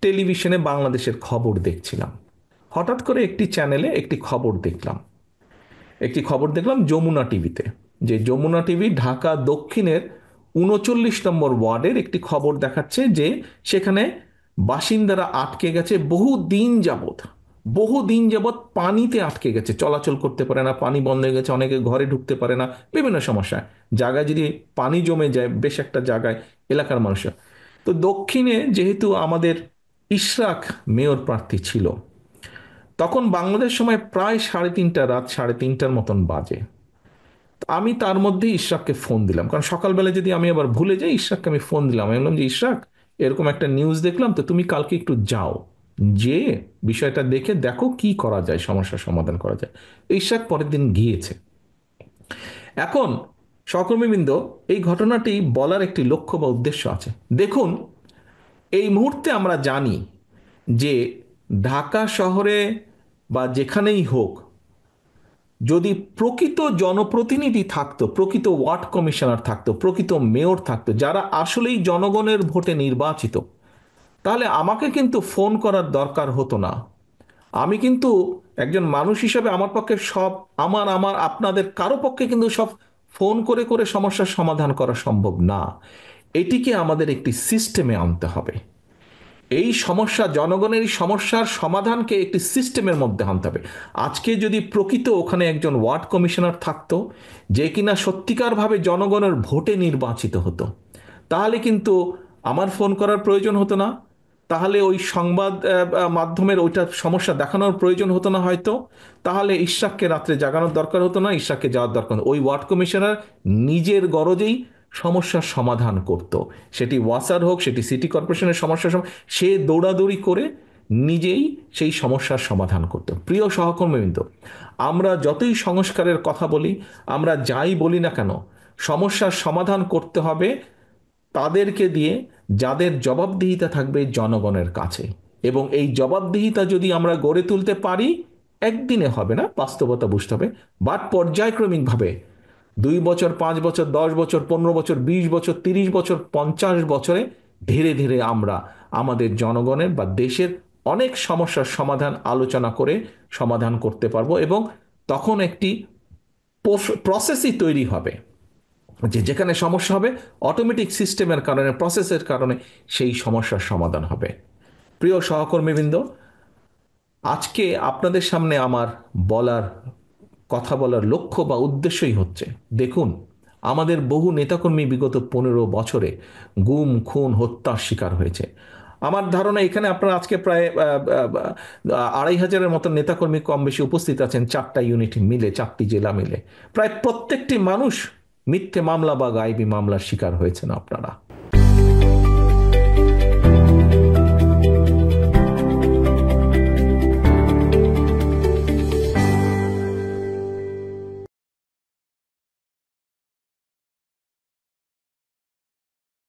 টেলিভিশনে বাংলাদেশের খবর দেখছিলাম। হঠাৎ করে একটি চ্যানেলে একটি খবর দেখলাম যমুনা টিভিতে, যে যমুনা টিভি ঢাকা দক্ষিণের ৩৯ নম্বর ওয়ার্ডের একটি খবর দেখাচ্ছে যে সেখানে বাসিন্দারা আটকে গেছে বহুদিন যাবৎ পানিতে আটকে গেছে, চলাচল করতে পারে না, পানি বন্ধ হয়ে গেছে, অনেকে ঘরে ঢুকতে পারে না, বিভিন্ন সমস্যা। জায়গায় যদি পানি জমে যায় বেশ একটা জায়গায়, এলাকার মানুষের। তো দক্ষিণে যেহেতু আমাদের ইশরাক মেয়র প্রার্থী ছিল, তখন বাংলাদেশ সময় প্রায় রাত 3:30টার মতন বাজে। আমি তার মধ্যে ইশরাককে ফোন দিলাম, কারণ সকালবেলা যদি আমি আবার ভুলে যাই, ইশরাককে আমি ফোন দিলাম, আমি বললাম যে ইশরাক, এরকম একটা নিউজ দেখলাম, তো তুমি কালকে একটু যাও, যে বিষয়টা দেখে দেখো কি করা যায়, সমস্যার সমাধান করা যায়। ইশরাক পরের দিন গিয়েছে। এখন সহকর্মীবৃন্দ, এই ঘটনাটি বলার একটি লক্ষ্য বা উদ্দেশ্য আছে। দেখুন, এই মুহূর্তে আমরা জানি যে ঢাকা শহরে বা যেখানেই হোক, যদি প্রকৃত জনপ্রতিনিধি থাকতো, প্রকৃত ওয়ার্ড কমিশনার থাকতো, প্রকৃত মেয়র থাকতো, যারা আসলেই জনগণের ভোটে নির্বাচিত, তাহলে আমাকে কিন্তু ফোন করার দরকার হতো না। আমি কিন্তু একজন মানুষ হিসাবে আমার পক্ষে সব, আমার আপনাদের কারো পক্ষে কিন্তু সব ফোন করে করে সমস্যার সমাধান করা সম্ভব না। এটিকে আমাদের একটি সিস্টেমে আনতে হবে। এই সমস্যা, জনগণের এই সমস্যার সমাধানকে একটি সিস্টেমের মধ্যে আনতে হবে। আজকে যদি প্রকৃত ওখানে একজন ওয়ার্ড কমিশনার থাকতো, যে কিনা সত্যিকারভাবে জনগণের ভোটে নির্বাচিত হতো, তাহলে কিন্তু আমার ফোন করার প্রয়োজন হতো না, তাহলে ওই সংবাদ মাধ্যমের ওইটা সমস্যা দেখানোর প্রয়োজন হতো না হয়তো, তাহলে ইশরাককে রাত্রে জাগানোর দরকার হতো না, ইশরাককে যাওয়ার দরকার হতো। ওই ওয়ার্ড কমিশনার নিজের গরজেই সমস্যার সমাধান করত। সেটি ওয়াসার হোক, সেটি সিটি কর্পোরেশনের সমস্যা, সে দৌড়াদৌড়ি করে নিজেই সেই সমস্যার সমাধান করত। প্রিয় সহকর্মীবৃন্দ, আমরা যতই সংস্কারের কথা বলি, আমরা যাই বলি না কেন, সমস্যার সমাধান করতে হবে তাদেরকে দিয়ে যাদের জবাবদিহিতা থাকবে জনগণের কাছে। এবং এই জবাবদিহিতা যদি আমরা গড়ে তুলতে পারি, একদিনে হবে না, বাস্তবতা বুঝতে হবে, বাট পর্যায়ক্রমিকভাবে 2 বছর, 5 বছর, 10 বছর, 15 বছর, 20 বছর, 30 বছর, 50 বছরে ধীরে ধীরে আমরা আমাদের জনগণের বা দেশের অনেক সমস্যার সমাধান আলোচনা করে সমাধান করতে পারবো। এবং তখন একটি প্রসেসই তৈরি হবে, যে যেখানে সমস্যা হবে অটোমেটিক সিস্টেমের কারণে, প্রসেসের কারণে সেই সমস্যার সমাধান হবে। প্রিয় সহকর্মীবৃন্দ, আজকে আপনাদের সামনে আমার বলার কথা বলার লক্ষ্য বা উদ্দেশ্যই হচ্ছে, দেখুন, আমাদের বহু নেতাকর্মী বিগত 15 বছরে গুম, খুন, হত্যার শিকার হয়েছে। আমার ধারণা এখানে আপনারা আজকে প্রায় 2,500-এর মতো নেতাকর্মী কম বেশি উপস্থিত আছেন, 4টা ইউনিট মিলে, 4টি জেলা মিলে। প্রায় প্রত্যেকটি মানুষ মিথ্যে মামলা বা গায়েবী মামলার শিকার হয়েছেন আপনারা।